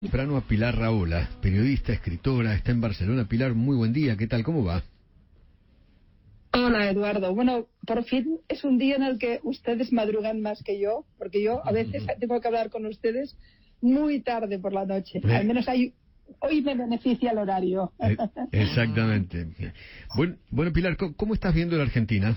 Temprano a Pilar Rahola, periodista, escritora, está en Barcelona. Pilar, muy buen día, ¿qué tal? ¿Cómo va? Hola, Eduardo. Bueno, por fin es un día en el que ustedes madrugan más que yo, porque yo a veces tengo que hablar con ustedes muy tarde por la noche. Al menos hoy me beneficia el horario. Exactamente. Bueno, Pilar, ¿cómo estás viendo la Argentina?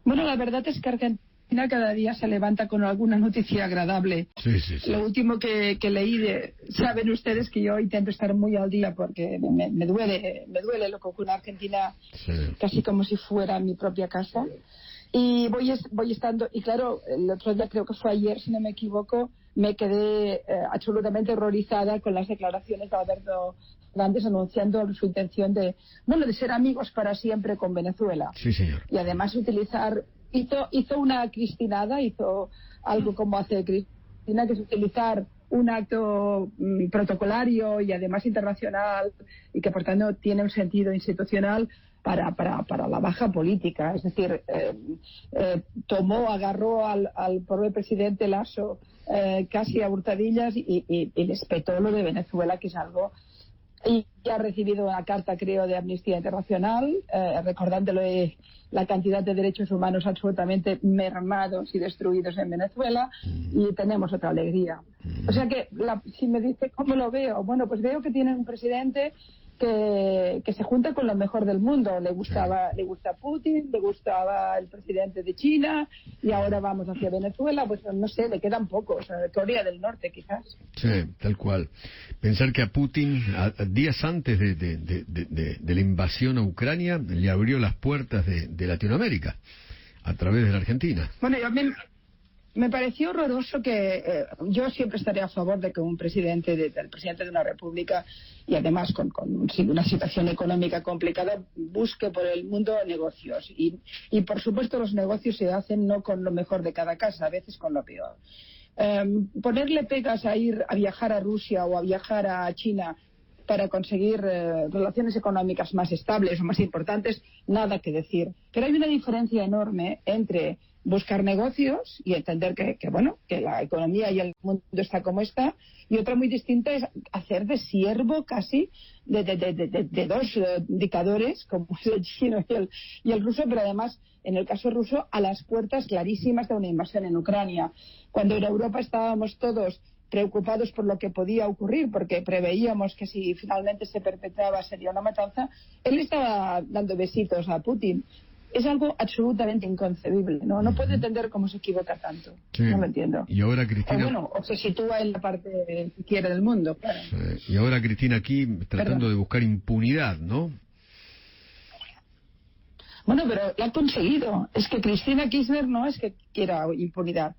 Bueno, la verdad es que Argentina cada día se levanta con alguna noticia agradable. Sí. Lo último que leí, saben ustedes que yo intento estar muy al día porque me duele lo que ocurre en Argentina, Sí. casi como si fuera mi propia casa. Y voy estando, y claro, el otro día, creo que fue ayer, si no me equivoco, me quedé absolutamente horrorizada con las declaraciones de Alberto Fernández anunciando su intención de ser amigos para siempre con Venezuela. Sí, señor. Y además hizo una cristinada, hizo algo como hace Cristina, que es utilizar un acto protocolario y además internacional, y que por tanto tiene un sentido institucional para la baja política. Es decir, agarró al pobre presidente Lasso casi a hurtadillas y les petó lo de Venezuela, que es algo. Y ha recibido una carta, creo, de Amnistía Internacional, recordándole la cantidad de derechos humanos absolutamente mermados y destruidos en Venezuela, y tenemos otra alegría. O sea que, si me dice cómo lo veo, bueno, pues veo que tiene un presidente que se junta con lo mejor del mundo. Le gusta Putin, le gustaba el presidente de China, y ahora vamos hacia Venezuela. Pues no sé, le quedan pocos, Corea del Norte quizás. Sí, tal cual. Pensar que a Putin, días antes de la invasión a Ucrania, le abrió las puertas de Latinoamérica a través de la Argentina. Bueno, me pareció horroroso que yo siempre estaré a favor de que un presidente, del presidente de una república, y además con una situación económica complicada, busque por el mundo negocios. Y por supuesto los negocios se hacen no con lo mejor de cada casa, a veces con lo peor. Ponerle pegas a viajar a Rusia o a viajar a China para conseguir relaciones económicas más estables o más importantes, nada que decir. Pero hay una diferencia enorme entre buscar negocios y entender que la economía y el mundo está como está, y otra muy distinta es hacer de siervo casi de dos dictadores, como es el chino y el ruso, pero además, en el caso ruso, a las puertas clarísimas de una invasión en Ucrania. Cuando en Europa estábamos todos preocupados por lo que podía ocurrir, porque preveíamos que si finalmente se perpetraba sería una matanza, él estaba dando besitos a Putin. Es algo absolutamente inconcebible, ¿no? No puedo entender cómo se equivoca tanto. Sí. No lo entiendo. Y ahora Cristina... O se sitúa en la parte que quiere del mundo, claro. Sí. Y ahora Cristina aquí tratando de buscar impunidad, ¿no? Bueno, pero lo ha conseguido. Es que Cristina Kirchner no es que quiera impunidad.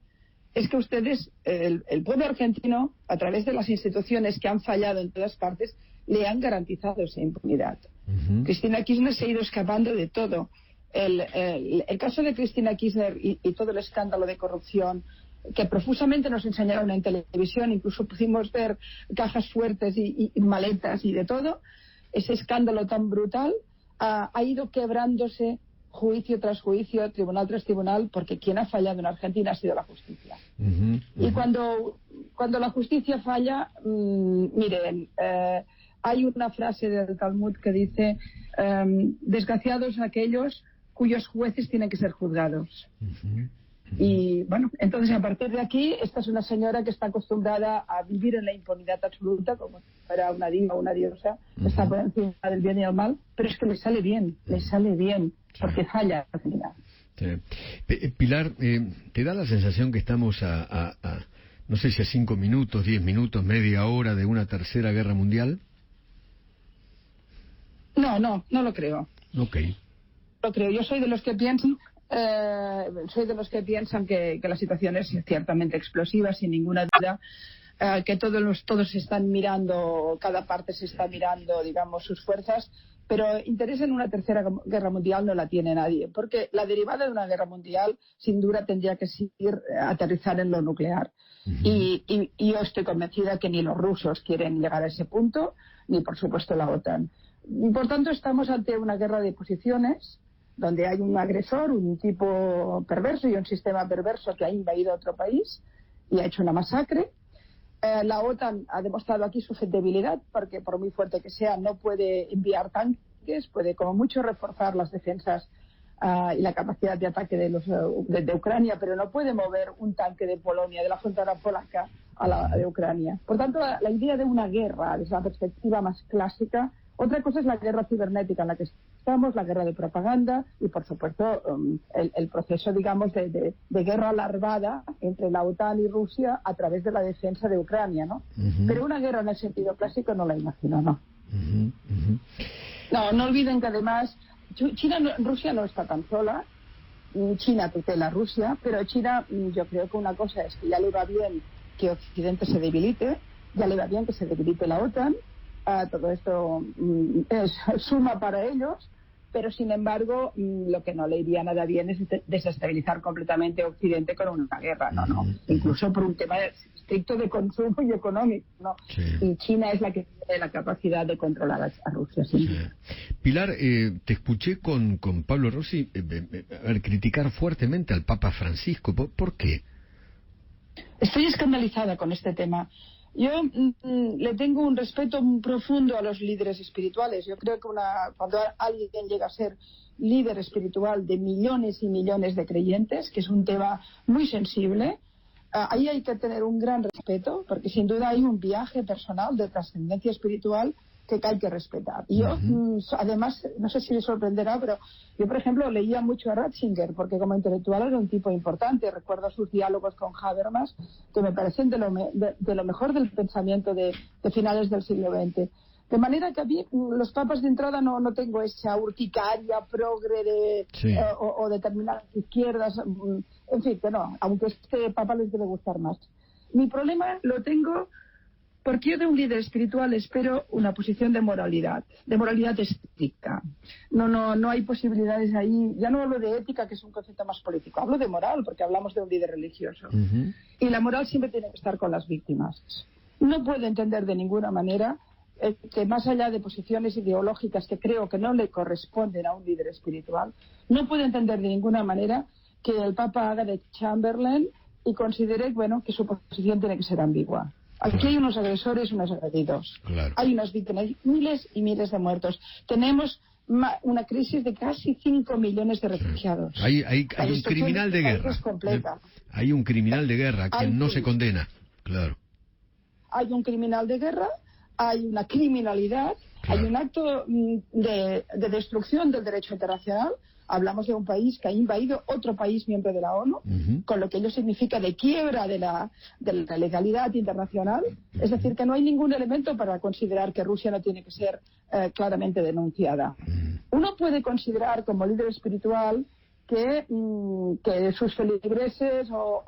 Es que ustedes, el pueblo argentino, a través de las instituciones que han fallado en todas partes, le han garantizado esa impunidad. Cristina Kirchner se ha ido escapando de todo. El caso de Cristina Kirchner y todo el escándalo de corrupción que profusamente nos enseñaron en televisión, incluso pudimos ver cajas fuertes y maletas y de todo, ese escándalo tan brutal ha ido quebrándose juicio tras juicio, tribunal tras tribunal, porque quien ha fallado en Argentina ha sido la justicia. Y cuando la justicia falla, miren, hay una frase del Talmud que dice, desgraciados aquellos cuyos jueces tienen que ser juzgados. Y bueno, entonces a partir de aquí, esta es una señora que está acostumbrada a vivir en la impunidad absoluta, como si fuera una diva o una diosa, está por encima del bien y el mal, pero es que le sale bien, porque falla al final. Sí. Pilar, ¿te da la sensación que estamos no sé si a 5 minutos, 10 minutos, media hora de una tercera guerra mundial? No lo creo. Okay. Lo creo. Yo soy de los que piensan que la situación es ciertamente explosiva, sin ninguna duda, que todos están mirando, cada parte se está mirando, digamos, sus fuerzas, pero interés en una tercera guerra mundial no la tiene nadie, porque la derivada de una guerra mundial, sin duda, tendría que aterrizar en lo nuclear. Y yo estoy convencida que ni los rusos quieren llegar a ese punto, ni por supuesto la OTAN. Por tanto, estamos ante una guerra de posiciones, donde hay un agresor, un tipo perverso y un sistema perverso que ha invadido otro país y ha hecho una masacre. La OTAN ha demostrado aquí su debilidad, porque por muy fuerte que sea no puede enviar tanques, puede como mucho reforzar las defensas y la capacidad de ataque de Ucrania, pero no puede mover un tanque de Polonia, de la frontera polaca a la de Ucrania. Por tanto, la idea de una guerra, desde la perspectiva más clásica, otra cosa es la guerra cibernética en la que estamos, la guerra de propaganda y, por supuesto, el proceso, digamos, de guerra larvada entre la OTAN y Rusia a través de la defensa de Ucrania, ¿no? Pero una guerra en el sentido clásico no la imagino, ¿no? No olviden que además Rusia no está tan sola. China tutela a Rusia, pero China, yo creo que una cosa es que ya le va bien que Occidente se debilite, ya le va bien que se debilite la OTAN. Todo esto es suma para ellos, pero sin embargo lo que no le iría nada bien es desestabilizar completamente Occidente con una guerra, no, incluso por un tema estricto de consumo y económico, ¿no? Sí. Y China es la que tiene la capacidad de controlar a Rusia. ¿Sí? Pilar, te escuché con Pablo Rossi criticar fuertemente al Papa Francisco. ¿Por qué? Estoy escandalizada con este tema. Yo le tengo un respeto muy profundo a los líderes espirituales. Yo creo que cuando alguien llega a ser líder espiritual de millones y millones de creyentes, que es un tema muy sensible, ahí hay que tener un gran respeto, porque sin duda hay un viaje personal de trascendencia espiritual que hay que respetar. Y yo, además, no sé si le sorprenderá, pero yo, por ejemplo, leía mucho a Ratzinger, porque como intelectual era un tipo importante. Recuerdo sus diálogos con Habermas, que me parecen de lo mejor del pensamiento de finales del siglo XX. De manera que a mí, los papas de entrada no tengo esa urticaria progre o determinadas izquierdas. En fin, que no, aunque este papa les debe gustar más. Mi problema lo tengo porque yo de un líder espiritual espero una posición de moralidad estricta. No hay posibilidades ahí. Ya no hablo de ética, que es un concepto más político, hablo de moral, porque hablamos de un líder religioso. Y la moral siempre tiene que estar con las víctimas. No puedo entender de ninguna manera que más allá de posiciones ideológicas que creo que no le corresponden a un líder espiritual, no puedo entender de ninguna manera que el Papa haga de Chamberlain y considere, que su posición tiene que ser ambigua. Aquí hay unos agresores y unos agredidos. Claro. Hay unas víctimas, miles y miles de muertos. Tenemos una crisis de casi 5 millones de refugiados. Hay un criminal de guerra. Hay un criminal de guerra que no se condena. Claro. Hay un criminal de guerra, hay una criminalidad, hay un acto de destrucción del derecho internacional. Hablamos de un país que ha invadido otro país miembro de la ONU, con lo que ello significa de quiebra de la legalidad internacional. Es decir, que no hay ningún elemento para considerar que Rusia no tiene que ser claramente denunciada. Uno puede considerar como líder espiritual que sus feligreses o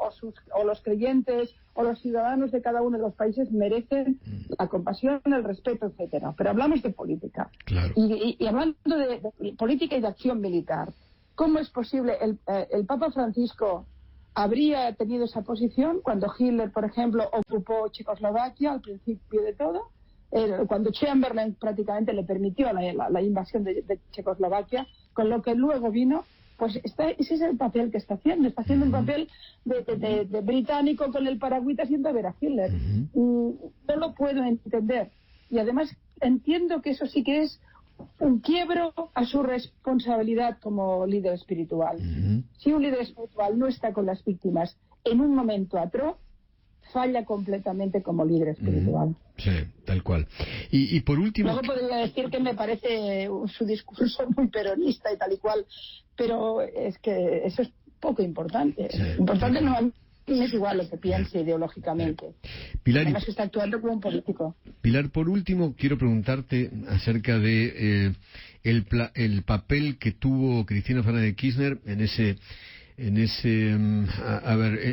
los creyentes o los ciudadanos de cada uno de los países merecen la compasión, el respeto, etcétera. Pero hablamos de política. Claro. Y hablando de política y de acción militar, ¿cómo es posible? El Papa Francisco habría tenido esa posición cuando Hitler, por ejemplo, ocupó Checoslovaquia al principio de todo, cuando Chamberlain prácticamente le permitió la invasión de Checoslovaquia, con lo que luego vino. Pues ese es el papel que está haciendo un papel de británico con el paragüita haciendo ver a Hitler. No lo puedo entender. Y además entiendo que eso sí que es un quiebro a su responsabilidad como líder espiritual. Si un líder espiritual no está con las víctimas en un momento atroz, falla completamente como líder espiritual. Sí, tal cual. Y por último... Luego podría decir que me parece su discurso muy peronista y tal y cual, pero es que eso es poco importante. Sí, importante no es igual lo que piense ideológicamente. Pilar, además que está actuando como un político. Pilar, por último, quiero preguntarte acerca de el papel que tuvo Cristina Fernández de Kirchner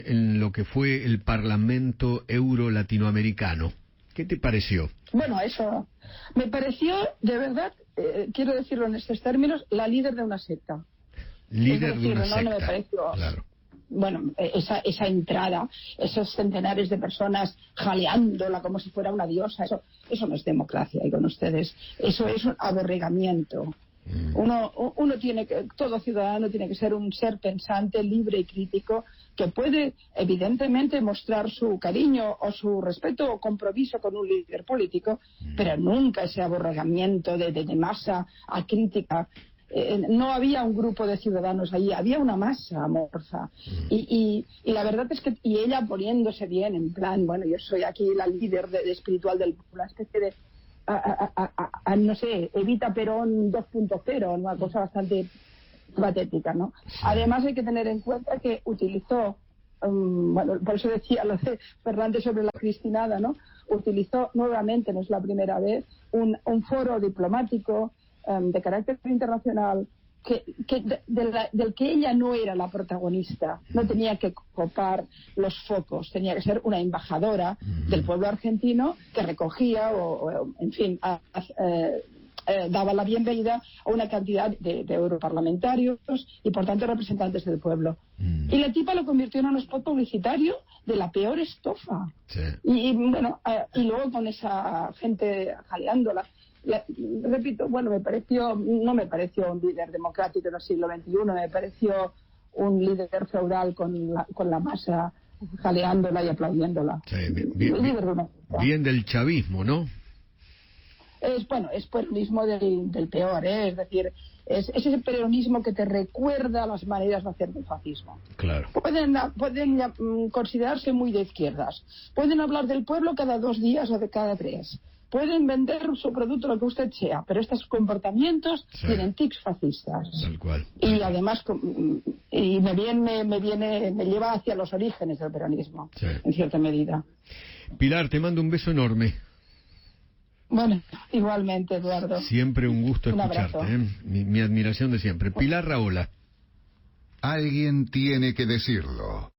en lo que fue el Parlamento Euro-Latinoamericano. ¿Qué te pareció? Bueno, eso me pareció, de verdad, quiero decirlo en estos términos, la líder de una secta. Líder de una secta. No me pareció... Claro. Bueno, esa entrada, esos centenares de personas jaleándola como si fuera una diosa, eso no es democracia, y con ustedes. Eso es un aborregamiento. Uno tiene que, todo ciudadano tiene que ser un ser pensante, libre y crítico, que puede evidentemente mostrar su cariño o su respeto o compromiso con un líder político, pero nunca ese aborregamiento de masa acrítica. No había un grupo de ciudadanos allí, había una masa amorfa. Y la verdad es que, y ella poniéndose bien, en plan, bueno, yo soy aquí la líder espiritual del pueblo, una especie de, no sé, Evita Perón 2.0, una cosa bastante patética, ¿no? Además hay que tener en cuenta que utilizó, bueno, por eso decía lo de Fernández sobre la cristinada, ¿no? Utilizó nuevamente, no es la primera vez, un foro diplomático de carácter internacional del que ella no era la protagonista, no tenía que copar los focos, tenía que ser una embajadora del pueblo argentino que recogía o en fin, daba la bienvenida a una cantidad de europarlamentarios y por tanto representantes del pueblo. Y la tipa lo convirtió en un spot publicitario de la peor estofa. Sí. Y bueno, y luego con esa gente jaleándola. Repito, bueno, no me pareció un líder democrático del siglo XXI, me pareció un líder feudal con la masa jaleándola y aplaudiéndola. Sí, bien del chavismo, ¿no? Es peronismo del peor, es decir, es ese peronismo que te recuerda las maneras de hacer del fascismo. Claro. Pueden considerarse muy de izquierdas, pueden hablar del pueblo cada 2 días o de cada 3. Pueden vender su producto, lo que usted sea, pero estos comportamientos tienen tics fascistas. Tal cual. Y además me lleva hacia los orígenes del peronismo, en cierta medida. Pilar, te mando un beso enorme. Bueno, igualmente, Eduardo. Siempre un gusto escucharte, mi admiración de siempre. Pilar Rahola. Alguien tiene que decirlo.